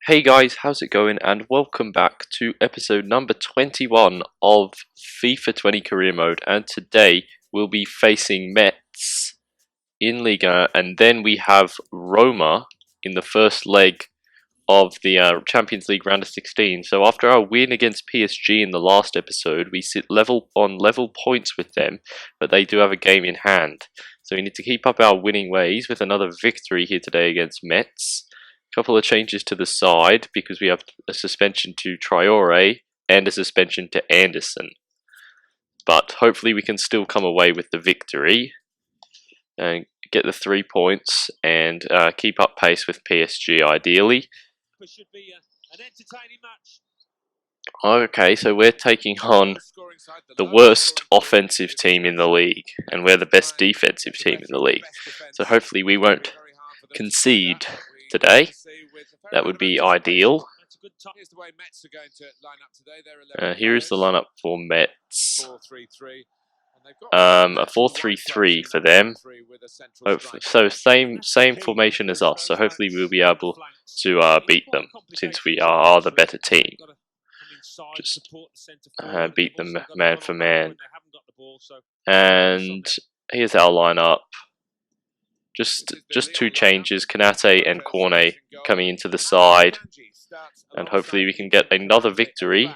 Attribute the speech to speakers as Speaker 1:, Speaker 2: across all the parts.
Speaker 1: Hey guys, how's it going? And welcome back to episode number 21 of FIFA 20 Career Mode. And today we'll be facing Metz in Ligue, and then we have Roma in the first leg of the Champions League round of 16. So after our win against PSG in the last episode, we sit level points with them, but they do have a game in hand. So we need to keep up our winning ways with another victory here today against Metz. Couple of changes to the side because we have a suspension to Traore and a suspension to Anderson. But hopefully we can still come away with the victory and get the 3 points and keep up pace with PSG ideally. Okay, so we're taking on the worst offensive team in the league, and we're the best defensive team in the league. So hopefully we won't concede today. That would be ideal. Here is the lineup for Metz. A 4-3-3 for them. So same formation as us. So hopefully we'll be able to beat them since we are the better team. Just beat them man for man. And here's our lineup. Just two changes, Kanate and Cornet coming into the side, and hopefully we can get another victory,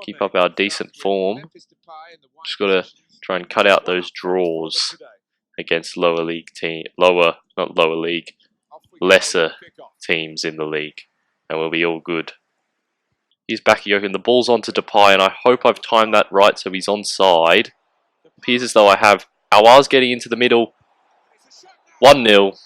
Speaker 1: keep up our decent form. Just got to try and cut out those draws against lesser teams in the league, and we'll be all good. Here's Bakayoko, and the ball's on to Depay, and I hope I've timed that right so he's onside. Appears as though I have. Aouar's getting into the middle. 1-0.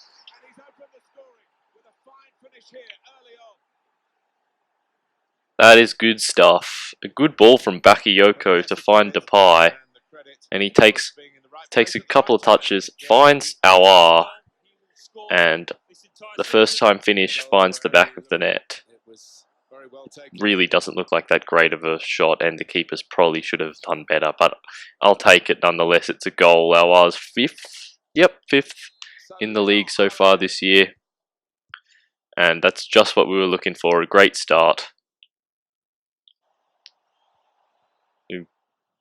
Speaker 1: That is good stuff. A good ball from Bakayoko to find Depay, and he takes a couple of touches, finds Aouar, and the first time finish finds the back of the net. Really doesn't look like that great of a shot, and the keepers probably should have done better, but I'll take it nonetheless. It's a goal. Aouar's 5th. Yep, 5th. In the league so far this year, and that's just what we were looking for. A great start. Who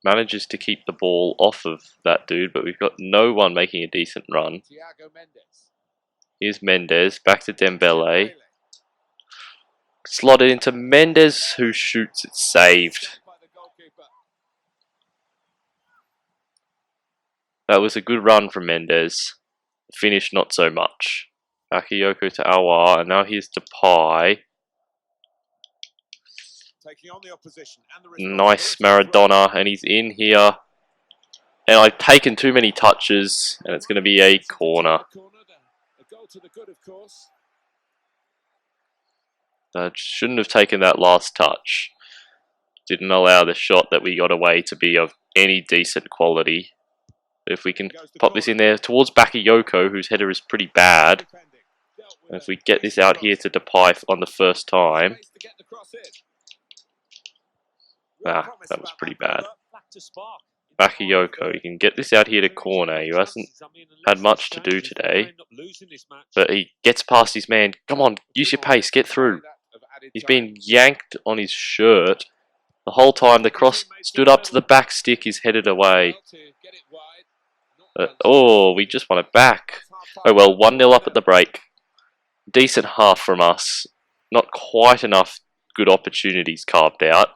Speaker 1: manages to keep the ball off of that dude, but we've got no one making a decent run. Here's Mendes, back to Dembele. Slotted into Mendes, who shoots. It's saved. That was a good run from Mendes. Finish not so much. Bakayoko to Aouar, and now here's Depay. Nice Maradona, and he's in here. And I've taken too many touches, and it's going to be a corner. I shouldn't have taken that last touch. Didn't allow the shot that we got away to be of any decent quality. If we can pop this in there towards Bakayoko, whose header is pretty bad. And if we get this out here to Depay on the first time. That was pretty bad. Bakayoko, you can get this out here to Cornet, who hasn't had much to do today. But he gets past his man. Come on, use your pace, get through. He's been yanked on his shirt. The whole time the cross stood up to the back stick, is headed away. Oh, we just want it back. Oh well, 1-0 up at the break. Decent half from us. Not quite enough good opportunities carved out.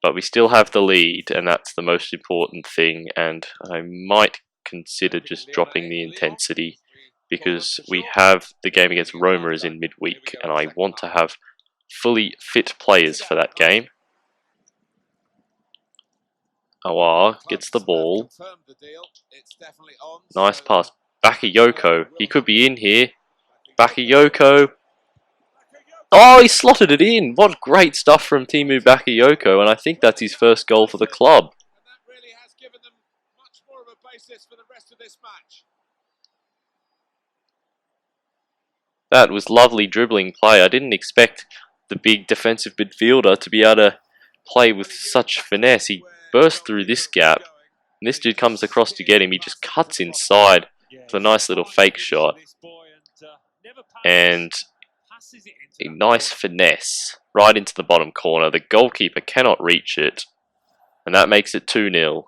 Speaker 1: But we still have the lead, and that's the most important thing. And I might consider just dropping the intensity, because we have the game against Roma is in midweek, and I want to have fully fit players for that game. Aouar gets the ball. Nice pass. Bakayoko. He could be in here. Bakayoko. Oh, he slotted it in. What great stuff from Timu Bakayoko. And I think that's his first goal for the club. That was lovely dribbling play. I didn't expect the big defensive midfielder to be able to play with such finesse. He burst through this gap, and this dude comes across to get him. He just cuts inside with a nice little fake shot, and A nice finesse right into the bottom corner. The goalkeeper cannot reach it, and that makes it 2-0.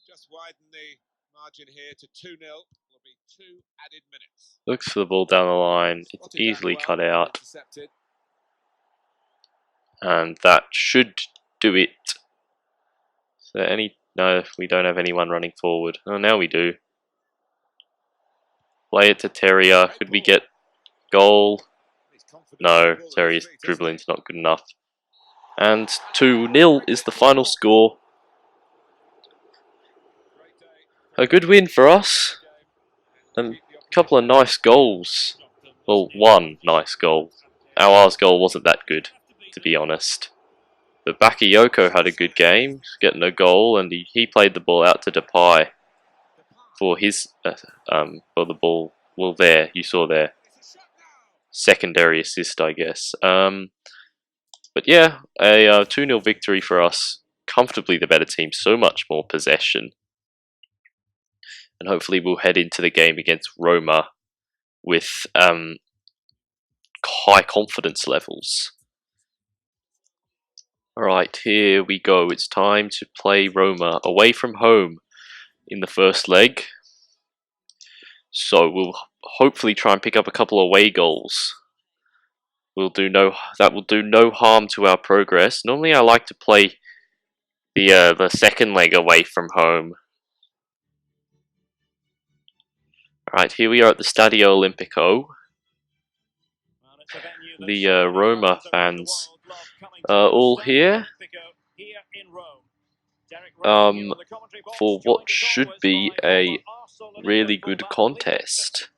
Speaker 2: Just widen the margin here to 2-0. Will be 2 added minutes.
Speaker 1: Looks for the ball down the line. It's easily cut out. And that should do it. So no, we don't have anyone running forward. Oh, now we do. Play it to Terrier. Could we get goal? No, Terrier's dribbling's not good enough. And 2-0 is the final score. A good win for us. And a couple of nice goals. Well, one nice goal. Ours goal wasn't that good, to be honest. But Bakayoko had a good game, getting a goal, and he played the ball out to Depay for his for the ball. Well, there you saw there, secondary assist, I guess. But yeah, a 2-0 victory for us. Comfortably the better team, so much more possession, and hopefully we'll head into the game against Roma with high confidence levels. Alright, here we go. It's time to play Roma away from home in the first leg. So we'll hopefully try and pick up a couple of away goals. That will do no harm to our progress. Normally I like to play the second leg away from home. Alright, here we are at the Stadio Olimpico. The Roma fans are all here for what should be a really good contest.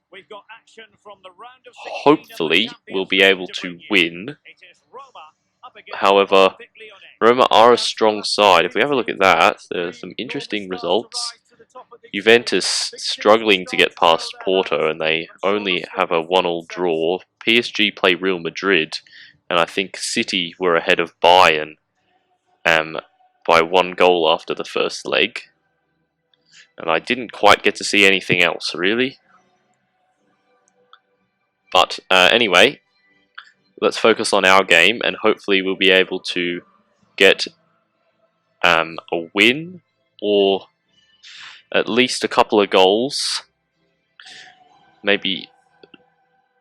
Speaker 1: Hopefully we'll be able to win. However, Roma are a strong side. If we have a look at that, there's some interesting results. Juventus struggling to get past Porto, and they only have a 1-1 draw. PSG play Real Madrid, and I think City were ahead of Bayern by 1 goal after the first leg. And I didn't quite get to see anything else, really. But anyway, let's focus on our game, and hopefully we'll be able to get a win, or at least a couple of goals. Maybe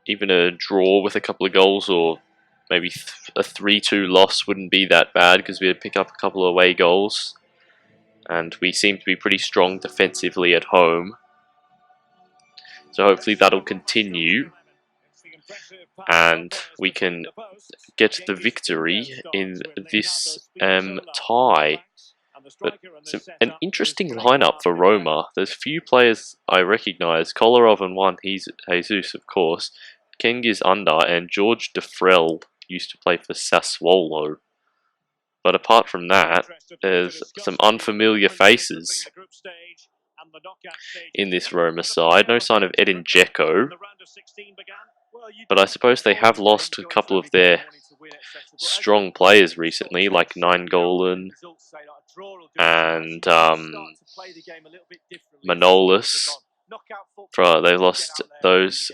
Speaker 1: even a draw with a couple of goals, or maybe a 3-2 loss wouldn't be that bad, because we'd pick up a couple of away goals. And we seem to be pretty strong defensively at home. So hopefully that'll continue, and we can get the victory in this tie. But it's an interesting lineup for Roma. There's few players I recognise. Kolarov and one, he's Jesus, of course. Cengiz Under and George Defrel used to play for Sassuolo. But apart from that, there's some unfamiliar faces in this Roma side. No sign of Edin Dzeko. But I suppose they have lost a couple of their strong players recently, like Nainggolan and Manolas. They lost those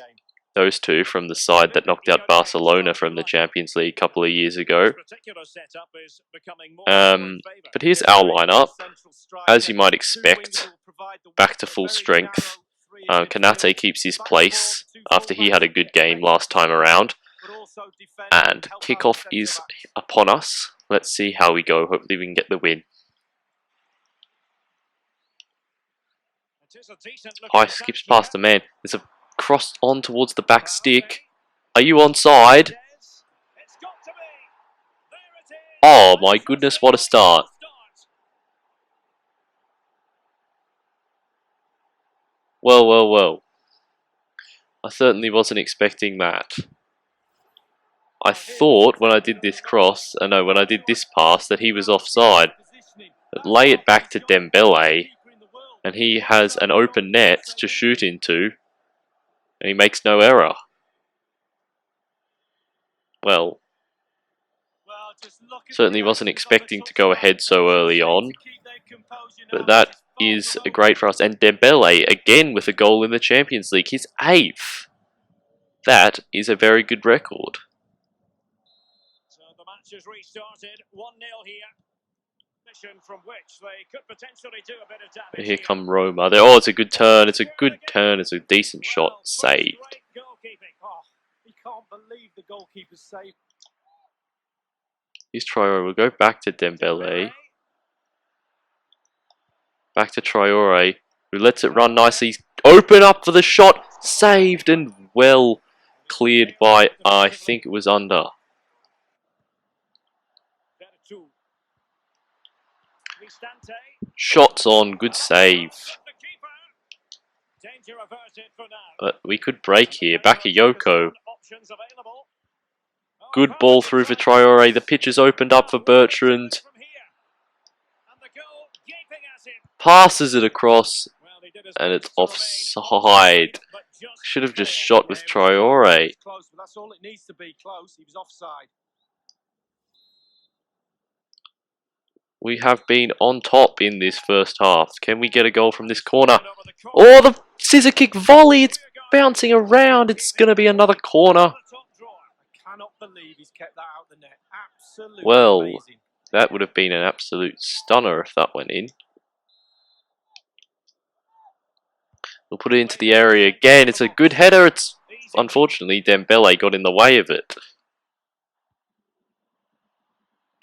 Speaker 1: two from the side that knocked out Barcelona from the Champions League a couple of years ago. But here's our lineup. As you might expect, back to full strength. Kanate keeps his place after he had a good game last time around. And kickoff is upon us. Let's see how we go. Hopefully we can get the win. Oh, skips past the man. There's a cross on towards the back stick. Are you onside? Oh my goodness, what a start. Well, well, well. I certainly wasn't expecting that. I thought when I did this when I did this pass, that he was offside. But lay it back to Dembele, and he has an open net to shoot into, and he makes no error. Well, certainly wasn't expecting to go ahead so early on, but that is great for us. And Dembele, again with a goal in the Champions League, his 8th. That is a very good record.
Speaker 2: So the match has restarted, 1-0 here. From which they could potentially do a bit of damage.
Speaker 1: Here come Roma. Oh, it's a good turn. It's a good turn. It's a decent shot. Saved.
Speaker 2: Oh, he can't believe the goalkeeper's save.
Speaker 1: Here's Traore. We'll go back to Dembele. Back to Traore, who lets it run nicely. Open up for the shot. Saved and well cleared by, I think it was under. Shots on, good save. But we could break here. Bakayoko. Good ball through for Traore. The pitch is opened up for Bertrand. Passes it across. And it's offside. Should have just shot with Traore.
Speaker 2: That's all it needs to be close. He was offside.
Speaker 1: We have been on top in this first half. Can we get a goal from this corner? Oh, the scissor kick volley. It's bouncing around. It's going to be another corner.
Speaker 2: I cannot believe he's kept that out the net. Absolutely
Speaker 1: well,
Speaker 2: amazing.
Speaker 1: That would have been an absolute stunner if that went in. We'll put it into the area again. It's a good header. It's unfortunately Dembele got in the way of it.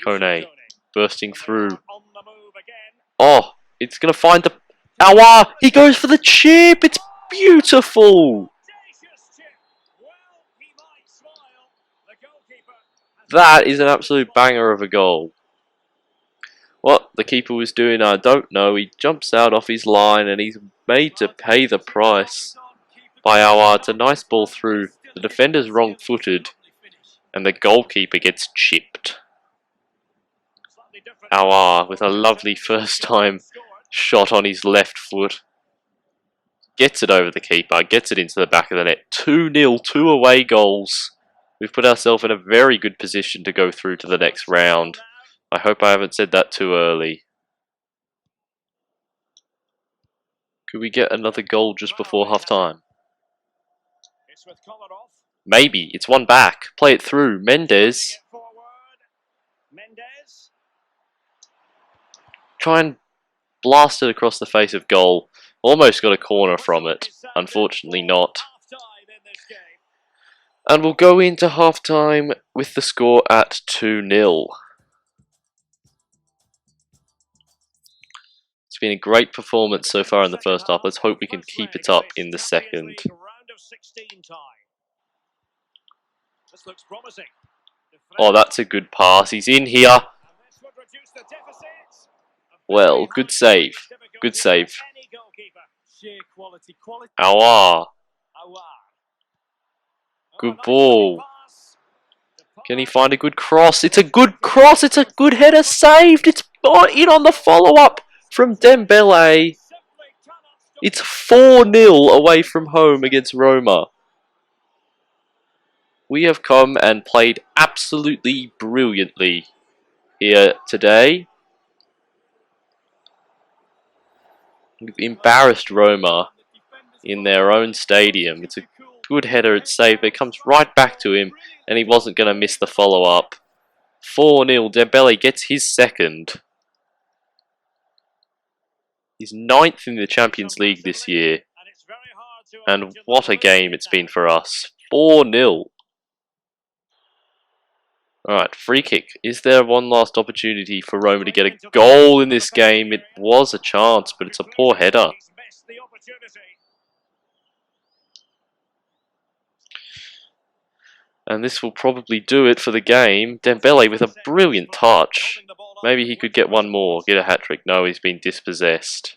Speaker 1: Kone bursting through. Oh, it's going to find the... Aouar! He goes for the chip! It's beautiful! That is an absolute banger of a goal. What the keeper was doing, I don't know. He jumps out off his line and he's made to pay the price by Aouar. It's a nice ball through. The defender's wrong-footed and the goalkeeper gets chipped. Aouar with a lovely first-time shot on his left foot. Gets it over the keeper, gets it into the back of the net. 2-0, 2 away goals. We've put ourselves in a very good position to go through to the next round. I hope I haven't said that too early. Could we get another goal just before half-time? Maybe. It's one back. Play it through. Mendes. Try and blast it across the face of goal. Almost got a corner from it. Unfortunately not. And we'll go into half-time with the score at 2-0. It's been a great performance so far in the first half. Let's hope we can keep it up in the second. Oh, that's a good pass. He's in here. Well, good save. Good save. Aouar. Good ball. Can he find a good cross? It's a good cross. It's a good header. Saved. It's in on the follow-up from Dembele. It's 4-0 away from home against Roma. We have come and played absolutely brilliantly here today. We've embarrassed Roma in their own stadium. It's a good header, it's saved, but it comes right back to him, and he wasn't going to miss the follow-up. 4-0, Dembele gets his second. He's 9th in the Champions League this year, and what a game it's been for us. 4-0. Alright, free kick. Is there one last opportunity for Roma to get a goal in this game? It was a chance, but it's a poor header. And this will probably do it for the game. Dembele with a brilliant touch. Maybe he could get one more, get a hat-trick. No, he's been dispossessed.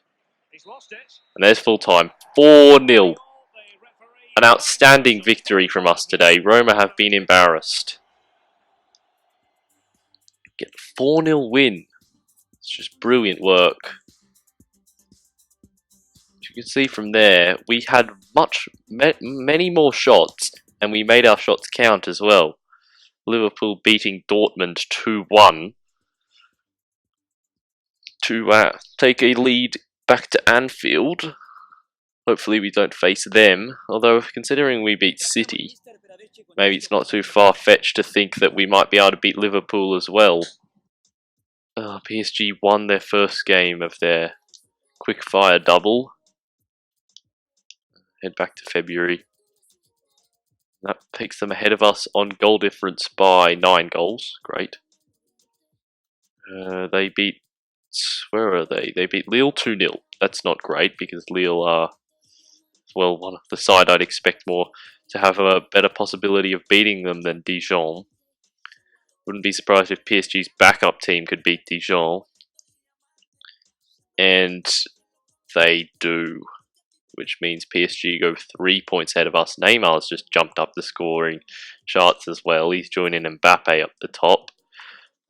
Speaker 1: And there's full time. 4-0. An outstanding victory from us today. Roma have been embarrassed. Get a 4-0 win. It's just brilliant work. As you can see from there, we had many more shots, and we made our shots count as well. Liverpool beating Dortmund 2-1 to take a lead back to Anfield. Hopefully we don't face them, although considering we beat City, maybe it's not too far-fetched to think that we might be able to beat Liverpool as well. PSG won their first game of their quick-fire double. Head back to February. That takes them ahead of us on goal difference by 9 goals. Great. They beat... Where are they? They beat Lille 2-0. That's not great because Lille are, well, one of the side I'd expect more to have a better possibility of beating them than Dijon. Wouldn't be surprised if PSG's backup team could beat Dijon. And they do, which means PSG go 3 points ahead of us. Neymar's just jumped up the scoring charts as well. He's joining Mbappe up the top.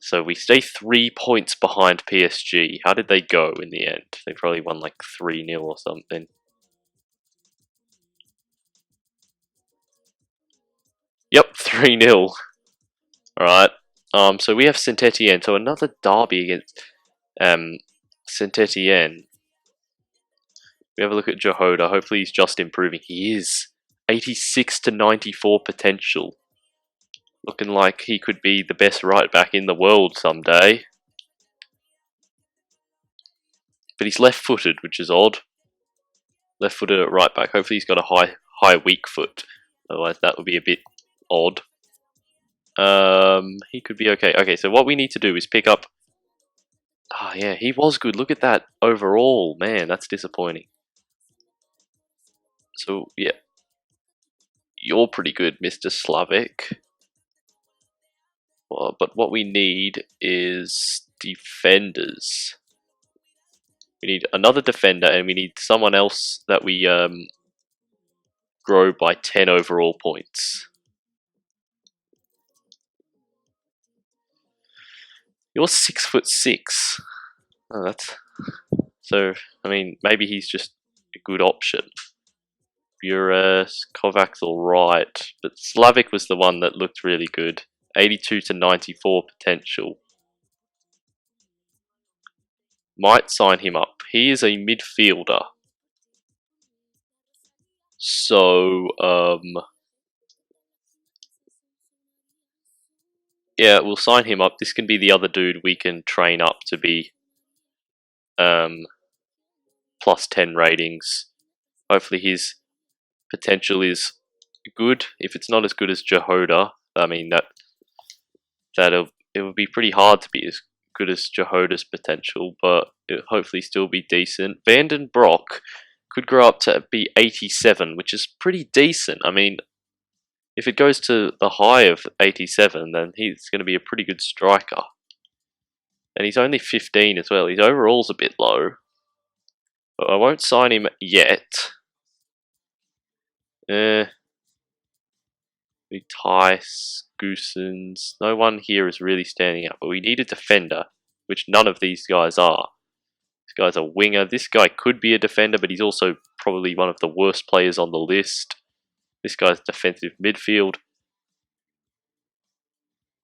Speaker 1: So we stay 3 points behind PSG. How did they go in the end? They probably won like 3-0 or something. Yep, 3-0. Alright. So we have Saint-Etienne. So another derby against Saint-Etienne. We have a look at Jehoda. Hopefully he's just improving. He is. 86 to 94 potential. Looking like he could be the best right back in the world someday. But he's left-footed, which is odd. Left-footed at right back. Hopefully he's got a high weak foot. Otherwise that would be a bit odd. He could be okay. Okay, so what we need to do is pick up... Ah, yeah, he was good. Look at that overall. Man, that's disappointing. So, yeah. You're pretty good, Mr. Slavic. Well, but what we need is defenders. We need another defender, and we need someone else that we grow by 10 overall points. You're 6'6". Oh, that's so. I mean, maybe he's just a good option. Kovac's alright, but Slavic was the one that looked really good. 82 to 94 potential. Might sign him up. He is a midfielder. So, yeah, we'll sign him up. This can be the other dude we can train up to be plus 10 ratings. Hopefully his potential is good. If it's not as good as Jehoda, I mean it would be pretty hard to be as good as Jehoda's potential, but it'll hopefully still be decent. Van den Broek could grow up to be 87, which is pretty decent. I mean, if it goes to the high of 87, then he's going to be a pretty good striker. And he's only 15 as well. His overall's a bit low. But I won't sign him yet. We Tice, Goosens. No one here is really standing out. But we need a defender, which none of these guys are. This guy's a winger. This guy could be a defender, but he's also probably one of the worst players on the list. This guy's defensive midfield.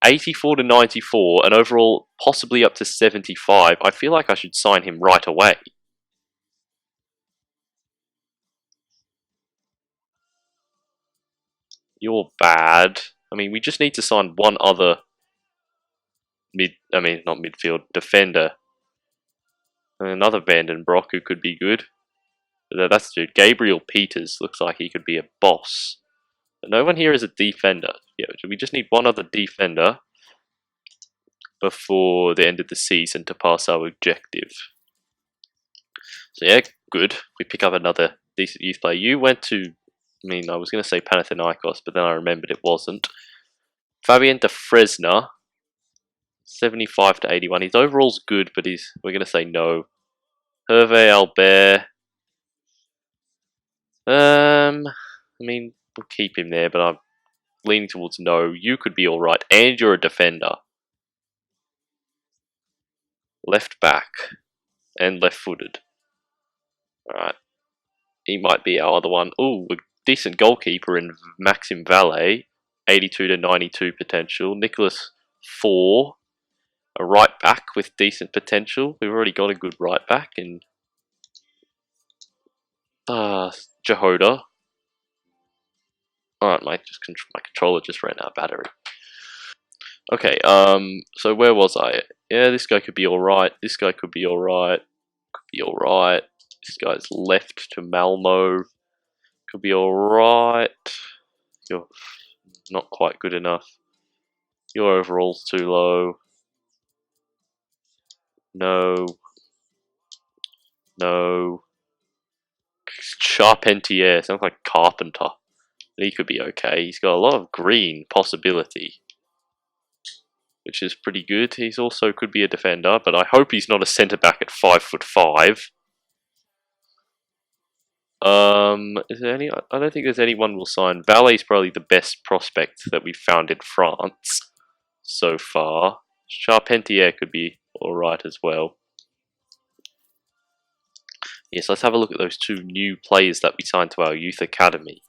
Speaker 1: 84 to 94, and overall possibly up to 75. I feel like I should sign him right away. You're bad. I mean, we just need to sign one other not midfield, defender. And another Van den Broek who could be good. But that's dude. Gabriel Peters looks like he could be a boss. But no one here is a defender. Yeah, we just need one other defender before the end of the season to pass our objective. So yeah, good. We pick up another decent youth player. You went to, I was going to say Panathinaikos, but then I remembered it wasn't. Fabien de Fresna, 75 to 81. His overall's good, but we're going to say no. Hervé Albert. We'll keep him there, but I'm leaning towards no. You could be alright, and you're a defender. Left back, and left-footed. Alright. He might be our other one. Ooh, a decent goalkeeper in Maxim Valle. 82 to 92 potential. Nicholas 4. A right back with decent potential. We've already got a good right back in Jehoda. Alright, my controller just ran out of battery. Okay, so where was I? Yeah, this guy could be alright. This guy could be alright. Could be alright. This guy's left to Malmo. Could be alright. You're not quite good enough. Your overall's too low. No. No. Charpentier, sounds like carpenter. He could be okay. He's got a lot of green possibility, which is pretty good. He's also could be a defender, but I hope he's not a centre back at 5'5". Is there any? I don't think there's anyone we'll sign. Valet's probably the best prospect that we've found in France so far. Charpentier could be alright as well. Yes, let's have a look at those two new players that we signed to our youth academy.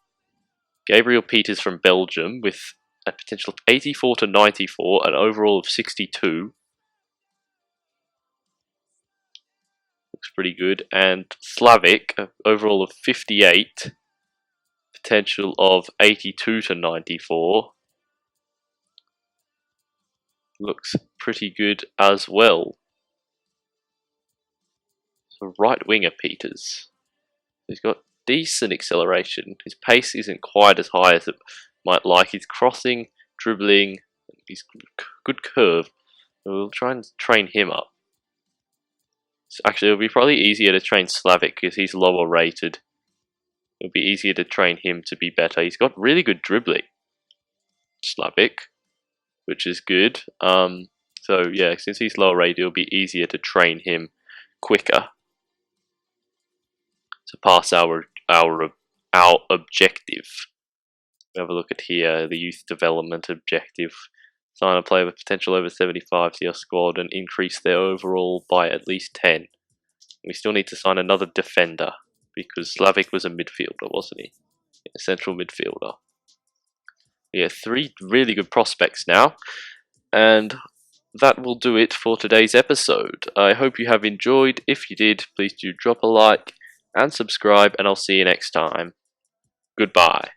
Speaker 1: Gabriel Peters from Belgium with a potential of 84 to 94, an overall of 62. Looks pretty good. And Slavic, overall of 58, potential of 82 to 94. Looks pretty good as well. So right winger Peters. He's got decent acceleration. His pace isn't quite as high as it might like. He's crossing, dribbling, he's good curve. So we'll try and train him up. So actually, it'll be probably easier to train Slavic because he's lower rated. It'll be easier to train him to be better. He's got really good dribbling, Slavic, which is good. So yeah, since he's lower rated, it'll be easier to train him quicker to pass our objective. We have a look at here, the youth development objective. Sign a player with potential over 75 to your squad and increase their overall by at least 10. We still need to sign another defender because Slavic was a midfielder, wasn't he? A central midfielder. Yeah, 3 really good prospects now. And that will do it for today's episode. I hope you have enjoyed. If you did, please do drop a like and subscribe, and I'll see you next time. Goodbye.